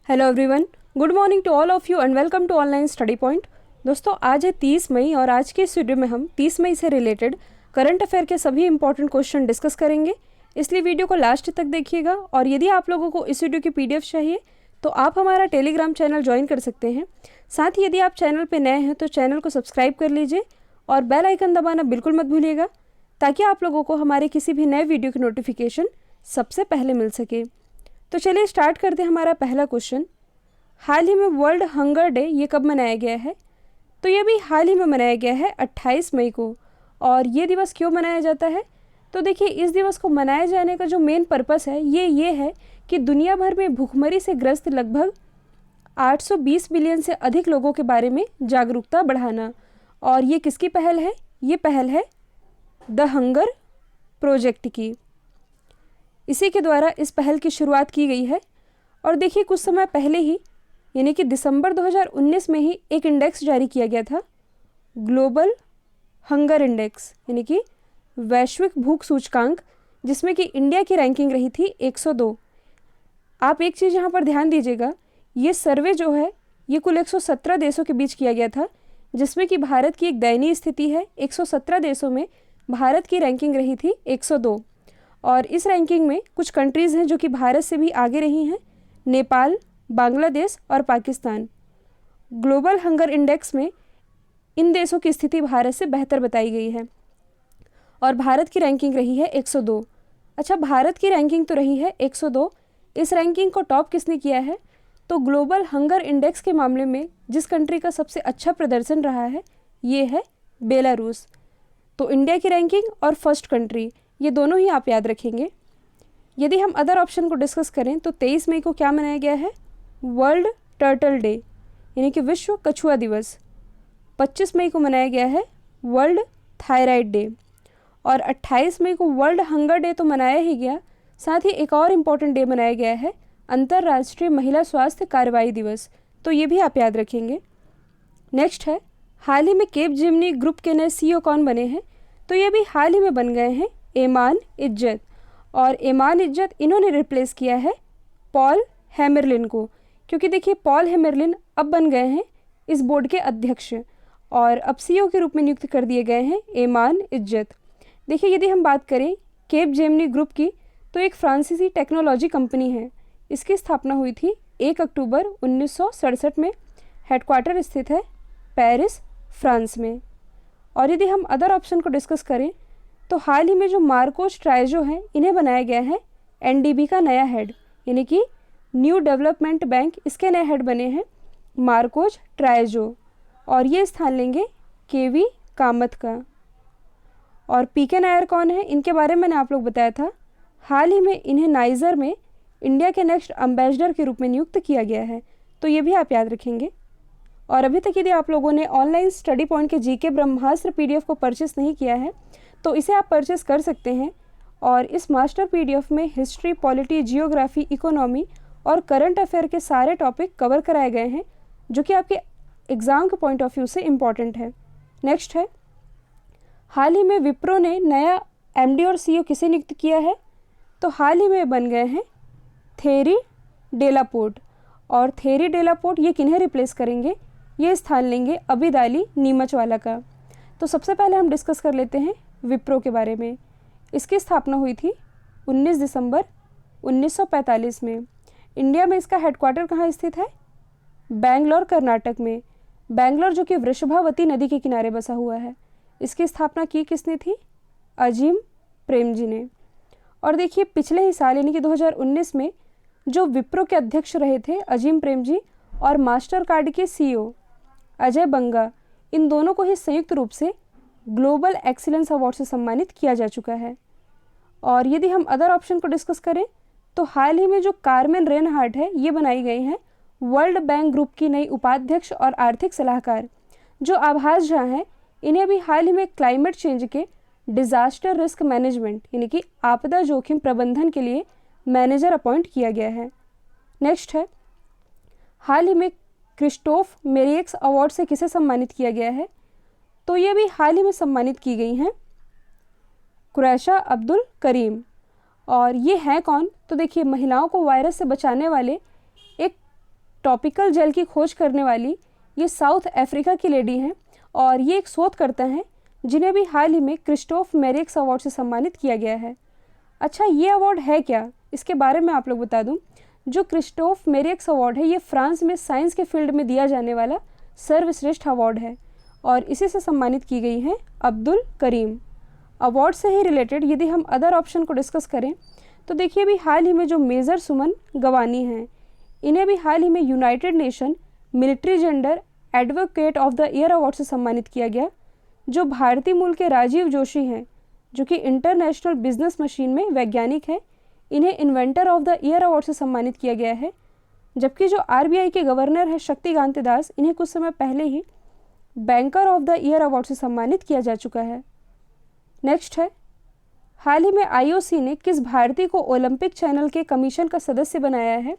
Hello everyone, good morning to all of you and welcome to online study point. दोस्तों, आज है 30 मई और आज के इस वीडियो में हम 30 मई से रिलेटेड करंट अफेयर के सभी इंपॉर्टेंट क्वेश्चन डिस्कस करेंगे, इसलिए वीडियो को लास्ट तक देखिएगा। और यदि आप लोगों को इस वीडियो की PDF चाहिए तो आप हमारा टेलीग्राम चैनल ज्वाइन कर सकते हैं। साथ ही यदि आप चैनल पर नए हैं तो चैनल को सब्सक्राइब कर लीजिए और बेल आइकन दबाना बिल्कुल मत भूलिएगा, ताकि आप लोगों को हमारे किसी भी नए वीडियो की नोटिफिकेशन सबसे पहले मिल सके। तो चलिए स्टार्ट करते हैं हमारा पहला क्वेश्चन। हाल ही में वर्ल्ड हंगर डे ये कब मनाया गया है? तो ये भी हाल ही में मनाया गया है 28 मई को। और ये दिवस क्यों मनाया जाता है? तो देखिए, इस दिवस को मनाए जाने का जो मेन पर्पस है ये है कि दुनिया भर में भूखमरी से ग्रस्त लगभग 820 बिलियन से अधिक लोगों के बारे में जागरूकता बढ़ाना। और ये किसकी पहल है? ये पहल है द हंगर प्रोजेक्ट की। इसी के द्वारा इस पहल की शुरुआत की गई है। और देखिए, कुछ समय पहले ही यानी कि दिसंबर 2019 में ही एक इंडेक्स जारी किया गया था, ग्लोबल हंगर इंडेक्स यानी कि वैश्विक भूख सूचकांक, जिसमें कि इंडिया की रैंकिंग रही थी 102। आप एक चीज़ यहाँ पर ध्यान दीजिएगा, ये सर्वे जो है ये कुल 117 देशों के बीच किया गया था, जिसमें कि भारत की एक दयनीय स्थिति है। 117 देशों में भारत की रैंकिंग रही थी 102। और इस रैंकिंग में कुछ कंट्रीज़ हैं जो कि भारत से भी आगे रही हैं, नेपाल, बांग्लादेश और पाकिस्तान। ग्लोबल हंगर इंडेक्स में इन देशों की स्थिति भारत से बेहतर बताई गई है और भारत की रैंकिंग रही है 102। अच्छा, भारत की रैंकिंग तो रही है 102, इस रैंकिंग को टॉप किसने किया है? तो ग्लोबल हंगर इंडेक्स के मामले में जिस कंट्री का सबसे अच्छा प्रदर्शन रहा है ये है बेलारूस। तो इंडिया की रैंकिंग और फर्स्ट कंट्री ये दोनों ही आप याद रखेंगे। यदि हम अदर ऑप्शन को डिस्कस करें तो 23 मई को क्या मनाया गया है? वर्ल्ड टर्टल डे यानी कि विश्व कछुआ दिवस। 25 मई को मनाया गया है वर्ल्ड थायराइड डे। और 28 मई को वर्ल्ड हंगर डे तो मनाया ही गया, साथ ही एक और इम्पॉर्टेंट डे मनाया गया है अंतर्राष्ट्रीय महिला स्वास्थ्य कार्रवाई दिवस। तो ये भी आप याद रखेंगे। नेक्स्ट है, हाल ही में केप जिमनी ग्रुप के नए CEO कौन बने हैं? तो ये भी हाल ही में बन गए हैं एमान इज्जत। और एमान इज्जत इन्होंने रिप्लेस किया है पॉल हेमरलिन को, क्योंकि देखिए पॉल हेमरलिन अब बन गए हैं इस बोर्ड के अध्यक्ष और अब CEO के रूप में नियुक्त कर दिए गए हैं एमान इज्जत। देखिए, यदि हम बात करें केप जेमिनी ग्रुप की तो एक फ्रांसीसी टेक्नोलॉजी कंपनी है। इसकी स्थापना हुई थी 1 अक्टूबर 1967 में। हेडक्वार्टर स्थित है पेरिस, फ्रांस में। और यदि हम अदर ऑप्शन को डिस्कस करें तो हाल ही में जो मार्कोस ट्राइजो हैं इन्हें बनाया गया है NDB का नया हेड यानी कि न्यू डेवलपमेंट बैंक, इसके नए हेड बने हैं मार्कोस ट्राइजो। और ये स्थान लेंगे KV कामत का। और PK नायर कौन है? इनके बारे में मैंने आप लोग बताया था। हाल ही में इन्हें नाइजर में इंडिया के नेक्स्ट एम्बेसडर के रूप में नियुक्त किया गया है। तो ये भी आप याद रखेंगे। और अभी तक यदि आप लोगों ने ऑनलाइन स्टडी पॉइंट के GK ब्रह्मास्त्र PDF को परचेस नहीं किया है तो इसे आप परचेस कर सकते हैं। और इस मास्टर PDF में हिस्ट्री, पॉलिटी, जियोग्राफी, इकोनॉमी और करंट अफेयर के सारे टॉपिक कवर कराए गए हैं, जो कि आपके एग्ज़ाम के पॉइंट ऑफ व्यू से इम्पॉर्टेंट है। नेक्स्ट है, हाल ही में विप्रो ने नया MD और CEO किसे नियुक्त किया है? तो हाल ही में बन गए हैं थेरी डेलापोर्ट। और थेरी डेलापोर्ट ये किन्हें रिप्लेस करेंगे? ये स्थान लेंगे अबिदाली नीमचवाला का। तो सबसे पहले हम डिस्कस कर लेते हैं विप्रो के बारे में। इसकी स्थापना हुई थी 19 दिसंबर 1945 में। इंडिया में इसका हेडक्वार्टर कहाँ स्थित है? बेंगलोर, कर्नाटक में। बेंगलोर जो कि वृषभावती नदी के किनारे बसा हुआ है। इसकी स्थापना की किसने थी? अजीम प्रेमजी ने। और देखिए, पिछले ही साल यानी कि 2019 में जो विप्रो के अध्यक्ष रहे थे अजीम प्रेमजी और मास्टर कार्ड के CEO अजय बंगा, इन दोनों को ही संयुक्त रूप से ग्लोबल एक्सीलेंस अवार्ड से सम्मानित किया जा चुका है। और यदि हम अदर ऑप्शन को डिस्कस करें तो हाल ही में जो कार्मेन रेनहार्ट है ये बनाई गई हैं वर्ल्ड बैंक ग्रुप की नई उपाध्यक्ष और आर्थिक सलाहकार। जो आभास झा हैं इन्हें भी हाल ही में क्लाइमेट चेंज के डिजास्टर रिस्क मैनेजमेंट यानी कि आपदा जोखिम प्रबंधन के लिए मैनेजर अपॉइंट किया गया है। नेक्स्ट है, हाल ही में क्रिस्टोफ मेरियक्स अवार्ड से किसे सम्मानित किया गया है? तो ये भी हाल ही में सम्मानित की गई हैं कुरैशा अब्दुल करीम। और ये हैं कौन? तो देखिए, महिलाओं को वायरस से बचाने वाले एक टॉपिकल जेल की खोज करने वाली ये साउथ अफ्रीका की लेडी हैं और ये एक शोधकर्ता हैं जिन्हें भी हाल ही में क्रिस्टोफ मेरियक्स अवार्ड से सम्मानित किया गया है। अच्छा, ये अवार्ड है क्या, इसके बारे में आप लोग बता दूं। जो क्रिस्टोफ मेरियक्स अवार्ड है ये फ्रांस में साइंस के फील्ड में दिया जाने वाला सर्वश्रेष्ठ अवार्ड है और इसी से सम्मानित की गई हैं अब्दुल करीम। अवार्ड से ही रिलेटेड यदि हम अदर ऑप्शन को डिस्कस करें तो देखिए भी हाल ही में जो मेजर सुमन गवानी हैं, इन्हें भी हाल ही में United nation military gender advocate of the year award से सम्मानित किया गया। जो भारतीय मूल के राजीव जोशी हैं जो कि इंटरनेशनल बिजनेस मशीन में वैज्ञानिक हैं, इन्हें inventor of the year award से सम्मानित किया गया है। जबकि जो आरबीआई के गवर्नर हैं शक्तिकांत दास, इन्हें कुछ समय पहले ही banker of the year award से सम्मानित किया जा चुका है। नेक्स्ट है, हाल ही में आईओसी ने किस भारतीय को ओलंपिक चैनल के कमीशन का सदस्य बनाया है।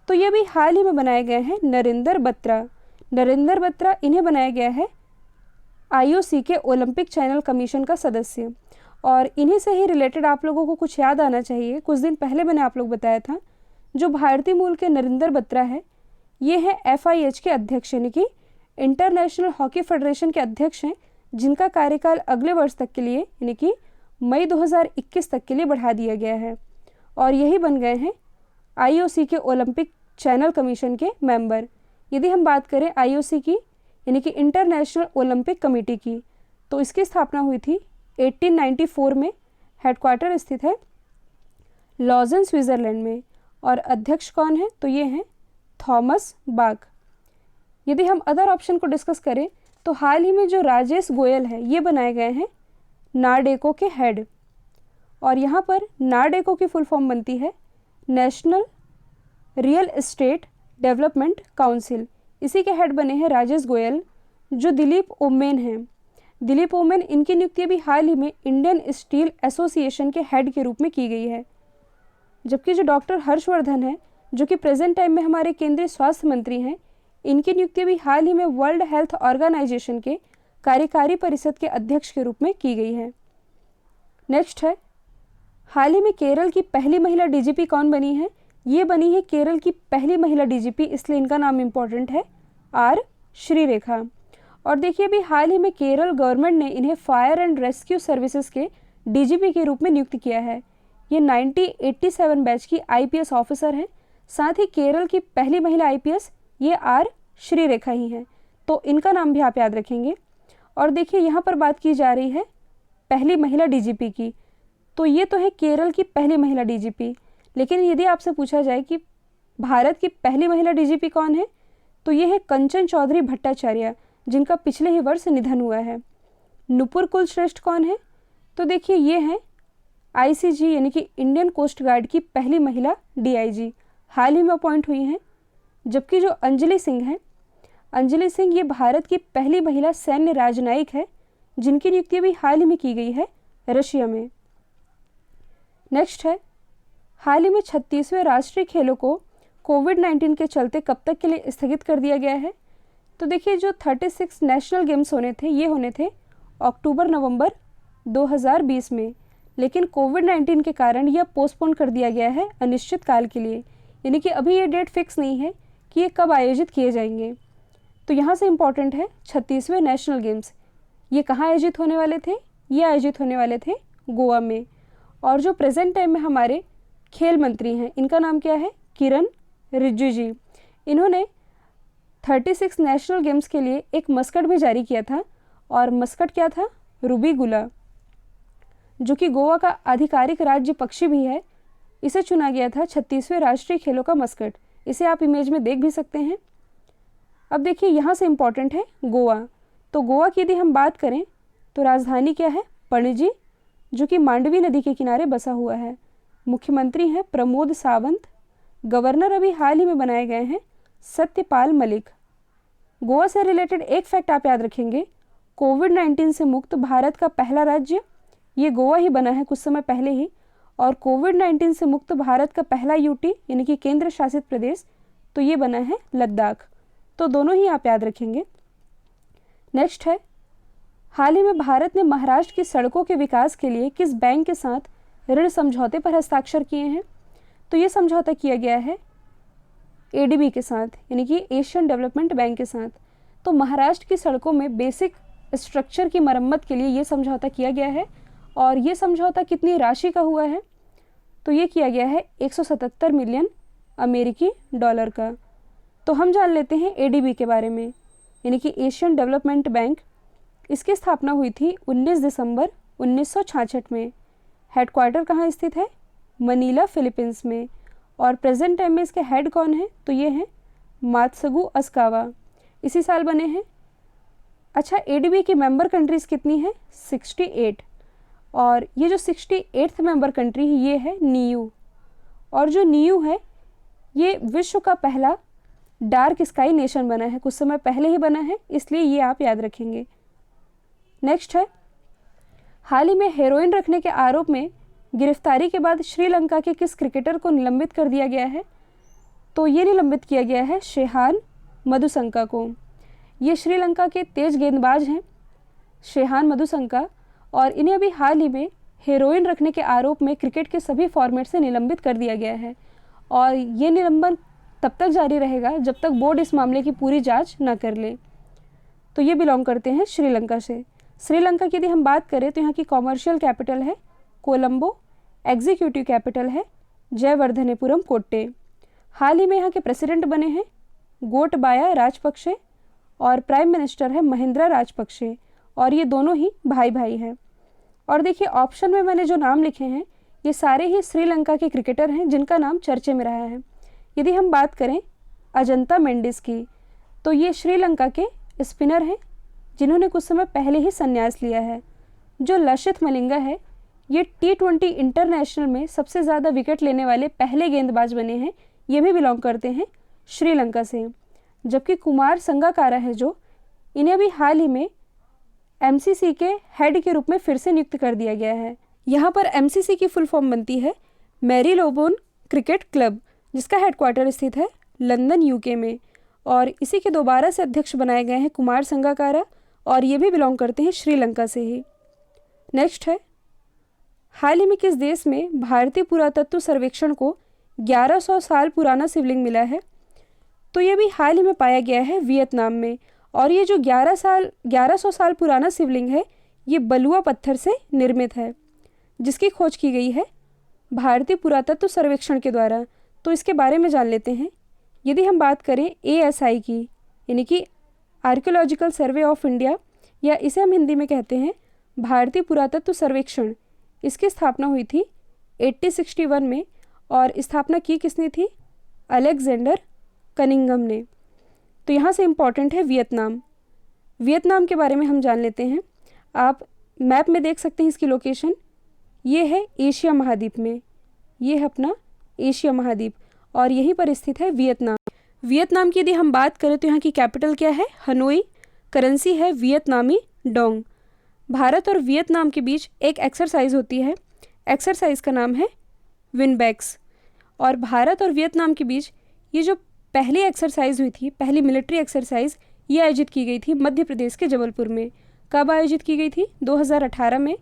तो ये भी हाल ही में बनाए गए हैं नरेंद्र बत्रा। नरेंद्र बत्रा इन्हें बनाया गया है आईओसी के ओलंपिक चैनल कमीशन का सदस्य। और इन्हीं से ही रिलेटेड आप लोगों को कुछ याद आना चाहिए, कुछ दिन पहले मैंने आप लोग बताया था जो भारतीय मूल के नरेंद्र बत्रा है ये हैं FIH के अध्यक्ष यानी कि इंटरनेशनल हॉकी फेडरेशन के अध्यक्ष हैं, जिनका कार्यकाल अगले वर्ष तक के लिए यानी कि मई 2021 तक के लिए बढ़ा दिया गया है और यही बन गए हैं IOC के ओलंपिक चैनल कमीशन के मेंबर। यदि हम बात करें IOC की यानी कि इंटरनेशनल ओलंपिक कमेटी की, तो इसकी स्थापना हुई थी 1894 में। हेडक्वार्टर स्थित है लॉजन स्विट्जरलैंड में और अध्यक्ष कौन है, तो ये हैं थॉमस बाक। यदि हम अदर ऑप्शन को डिस्कस करें तो हाल ही में जो राजेश गोयल है ये बनाए गए हैं नार्डेको के हेड और यहाँ पर नार्डेको की फुल फॉर्म बनती है national real estate development council. इसी के हेड बने हैं राजेश गोयल। जो दिलीप ओमेन हैं, दिलीप ओमेन इनकी नियुक्ति भी हाल ही में इंडियन स्टील एसोसिएशन के हेड के रूप में की गई है। जबकि जो डॉक्टर हर्षवर्धन है जो कि प्रेजेंट टाइम में हमारे केंद्रीय स्वास्थ्य मंत्री हैं, इनकी नियुक्ति भी हाल ही में वर्ल्ड हेल्थ ऑर्गेनाइजेशन के कार्यकारी परिषद के अध्यक्ष के रूप में की गई है। नेक्स्ट है, हाल ही में केरल की पहली महिला डीजीपी कौन बनी है। ये बनी है केरल की पहली महिला डीजीपी, इसलिए इनका नाम इम्पोर्टेंट है R श्रीरेखा। और देखिए भी हाल ही में केरल गवर्नमेंट ने इन्हें फायर एंड रेस्क्यू सर्विसेज के डीजीपी के रूप में नियुक्त किया है। ये 1987 बैच की IPS ऑफिसर हैं। साथ ही केरल की पहली महिला IPS ये R श्रीरेखा ही हैं, तो इनका नाम भी आप याद रखेंगे। और देखिए यहाँ पर बात की जा रही है पहली महिला डीजीपी की, तो ये तो है केरल की पहली महिला डीजीपी। लेकिन यदि आपसे पूछा जाए कि भारत की पहली महिला डीजीपी कौन है, तो ये है कंचन चौधरी भट्टाचार्य, जिनका पिछले ही वर्ष निधन हुआ है। नुपुर कुलश्रेष्ठ कौन है, तो देखिए ये हैं ICG यानी कि इंडियन कोस्ट गार्ड की पहली महिला DIG, हाल ही में अपॉइंट हुई हैं। जबकि जो अंजलि सिंह हैं, अंजलि सिंह ये भारत की पहली महिला सैन्य राजनयिक है, जिनकी नियुक्ति भी हाल ही में की गई है रशिया में। नेक्स्ट है, हाल ही में 36वें राष्ट्रीय खेलों को कोविड-19 के चलते कब तक के लिए स्थगित कर दिया गया है। तो देखिए जो 36 नेशनल गेम्स होने थे ये होने थे अक्टूबर-नवंबर 2020 में, लेकिन कोविड-19 के कारण यह पोस्टपोन कर दिया गया है अनिश्चित काल के लिए, यानी कि अभी ये डेट फिक्स नहीं है कि ये कब आयोजित किए जाएंगे। तो यहाँ से इम्पॉर्टेंट है 36वें नेशनल गेम्स ये कहाँ आयोजित होने वाले थे, ये आयोजित होने वाले थे गोवा में। और जो प्रेजेंट टाइम में हमारे खेल मंत्री हैं इनका नाम क्या है, किरण रिजिजू। इन्होंने 36 नेशनल गेम्स के लिए एक मस्कट भी जारी किया था और मस्कट क्या था, रूबी गुला, जो कि गोवा का आधिकारिक राज्य पक्षी भी है। इसे चुना गया था 36वें राष्ट्रीय खेलों का मस्कट। इसे आप इमेज में देख भी सकते हैं। अब देखिए यहाँ से इम्पॉर्टेंट है गोवा। तो गोवा की यदि हम बात करें तो राजधानी क्या है, पणजी, जो कि मांडवी नदी के किनारे बसा हुआ है। मुख्यमंत्री हैं प्रमोद सावंत। गवर्नर अभी हाल ही में बनाए गए हैं सत्यपाल मलिक। गोवा से रिलेटेड एक फैक्ट आप याद रखेंगे, कोविड-19 से मुक्त भारत का पहला राज्य ये गोवा ही बना है कुछ समय पहले ही, और कोविड-19 से मुक्त भारत का पहला यूटी यानी कि केंद्र शासित प्रदेश तो ये बना है लद्दाख। तो दोनों ही आप याद रखेंगे। नेक्स्ट है, हाल ही में भारत ने महाराष्ट्र की सड़कों के विकास के लिए किस बैंक के साथ ऋण समझौते पर हस्ताक्षर किए हैं। तो ये समझौता किया गया है ADB के साथ, यानी कि एशियन डेवलपमेंट बैंक के साथ। तो महाराष्ट्र की सड़कों में बेसिक स्ट्रक्चर की मरम्मत के लिए ये समझौता किया गया है। और ये समझौता कितनी राशि का हुआ है? तो ये किया गया है 177 मिलियन अमेरिकी डॉलर का। तो हम जान लेते हैं ADB के बारे में, यानी कि एशियन डेवलपमेंट बैंक। इसकी स्थापना हुई थी 19 दिसंबर 1966 में। हेडक्वार्टर कहाँ स्थित है? मनीला, फिलीपींस में। और प्रेजेंट टाइम में इसके हेड कौन है? तो ये हैं मात्सुगु असाकावा, इसी साल बने हैं। अच्छा, ADB की मेंबर कंट्रीज़ कितनी है? 68। और ये जो 68th मेंबर कंट्री है ये है नीयू। और जो नीयू है ये विश्व का पहला डार्क स्काई नेशन बना है, कुछ समय पहले ही बना है, इसलिए ये आप याद रखेंगे। नेक्स्ट है, हाल ही में हेरोइन रखने के आरोप में गिरफ्तारी के बाद श्रीलंका के किस क्रिकेटर को निलंबित कर दिया गया है? तो ये निलंबित किया गया है शेहान मधुसंका को। ये श्रीलंका के तेज गेंदबाज हैं शेहान मधुसंका, और इन्हें अभी हाल ही में हेरोइन रखने के आरोप में क्रिकेट के सभी फॉर्मेट से निलंबित कर दिया गया है। और ये निलंबन तब तक जारी रहेगा जब तक बोर्ड इस मामले की पूरी जांच न कर ले। तो ये बिलोंग करते हैं श्रीलंका से। श्रीलंका की यदि हम बात करें तो यहाँ की कॉमर्शियल कैपिटल है कोलंबो, एग्जीक्यूटिव कैपिटल है जयवर्धनेपुरम कोट्टे। हाल ही में यहाँ के प्रेसिडेंट बने हैं गोटबाया राजपक्षे और प्राइम मिनिस्टर है महिंद्रा राजपक्षे, और ये दोनों ही भाई भाई हैं। और देखिए ऑप्शन में मैंने जो नाम लिखे हैं ये सारे ही श्रीलंका के क्रिकेटर हैं जिनका नाम चर्चे में रहा है। यदि हम बात करें अजंता मेंडिस की, तो ये श्रीलंका के स्पिनर हैं जिन्होंने कुछ समय पहले ही संन्यास लिया है। जो लसिथ मलिंगा है ये T20 इंटरनेशनल में सबसे ज़्यादा विकेट लेने वाले पहले गेंदबाज बने हैं, ये भी बिलोंग करते हैं श्रीलंका से। जबकि कुमार संगाकारा है जो, इन्हें भी हाल ही में MCC के हेड के रूप में फिर से नियुक्त कर दिया गया है। यहाँ पर MCC की फुल फॉर्म बनती है मैरी लोबोन क्रिकेट क्लब, जिसका हेडक्वार्टर स्थित है लंदन UK में। और इसी के दोबारा से अध्यक्ष बनाए गए हैं कुमार संगाकारा, और ये भी बिलोंग करते हैं श्रीलंका से ही। नेक्स्ट है, हाल ही में किस देश में भारतीय पुरातत्व सर्वेक्षण को 1100 साल पुराना शिवलिंग मिला है? तो ये भी हाल ही में पाया गया है वियतनाम में। और ये जो 1100 साल पुराना शिवलिंग है ये बलुआ पत्थर से निर्मित है, जिसकी खोज की गई है भारतीय पुरातत्व सर्वेक्षण के द्वारा। तो इसके बारे में जान लेते हैं। यदि हम बात करें ASI की, यानी कि आर्कियोलॉजिकल सर्वे ऑफ इंडिया, या इसे हम हिंदी में कहते हैं भारतीय पुरातत्व सर्वेक्षण, इसकी स्थापना हुई थी 1861 में। और स्थापना की किसने थी? अलेक्जेंडर कनिंघम ने। तो यहाँ से इम्पॉर्टेंट है वियतनाम। वियतनाम के बारे में हम जान लेते हैं। आप मैप में देख सकते हैं इसकी लोकेशन, ये है एशिया महाद्वीप में, ये है अपना एशिया महाद्वीप, और यहीं पर स्थित है वियतनाम। वियतनाम की यदि हम बात करें तो यहाँ की कैपिटल क्या है? हनोई। करेंसी है वियतनामी डोंग। भारत और वियतनाम के बीच एक एक्सरसाइज होती है, एक्सरसाइज का नाम है विनबैक्स। और भारत और वियतनाम के बीच ये जो पहली एक्सरसाइज हुई थी, पहली मिलिट्री एक्सरसाइज, ये आयोजित की गई थी मध्य प्रदेश के जबलपुर में। कब आयोजित की गई थी? 2018 में।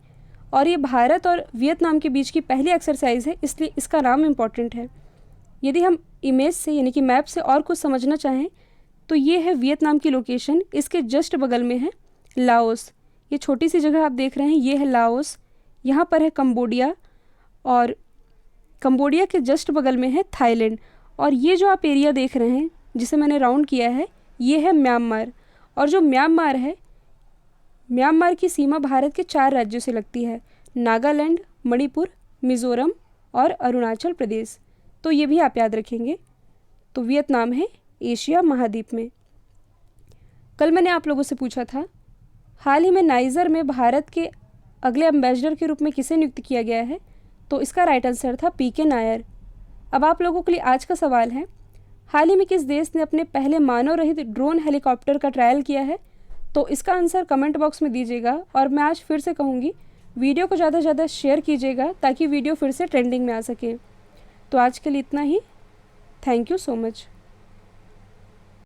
और ये भारत और वियतनाम के बीच की पहली एक्सरसाइज है, इसलिए इसका नाम इम्पॉर्टेंट है। यदि हम इमेज से यानी कि मैप से और कुछ समझना चाहें तो ये है वियतनाम की लोकेशन। इसके जस्ट बगल में है लाओस, ये छोटी सी जगह आप देख रहे हैं, ये है लाओस। यहाँ पर है कंबोडिया, और कंबोडिया के जस्ट बगल में है थाईलैंड। और ये जो आप एरिया देख रहे हैं जिसे मैंने राउंड किया है, ये है म्यांमार। और जो म्यांमार है, म्यांमार की सीमा भारत के 4 राज्यों से लगती है, नागालैंड, मणिपुर, मिज़ोरम और अरुणाचल प्रदेश। तो ये भी आप याद रखेंगे। तो वियतनाम है एशिया महाद्वीप में। कल मैंने आप लोगों से पूछा था हाल ही में नाइजर में भारत के अगले एम्बेसडर के रूप में किसे नियुक्त किया गया है? तो इसका राइट आंसर था PK नायर। अब आप लोगों के लिए आज का सवाल है, हाल ही में किस देश ने अपने पहले मानव रहित ड्रोन हेलीकॉप्टर का ट्रायल किया है? तो इसका आंसर कमेंट बॉक्स में दीजिएगा। और मैं आज फिर से कहूँगी, वीडियो को ज़्यादा से ज़्यादा शेयर कीजिएगा ताकि वीडियो फिर से ट्रेंडिंग में आ सके। तो आज के लिए इतना ही। Thank you so much.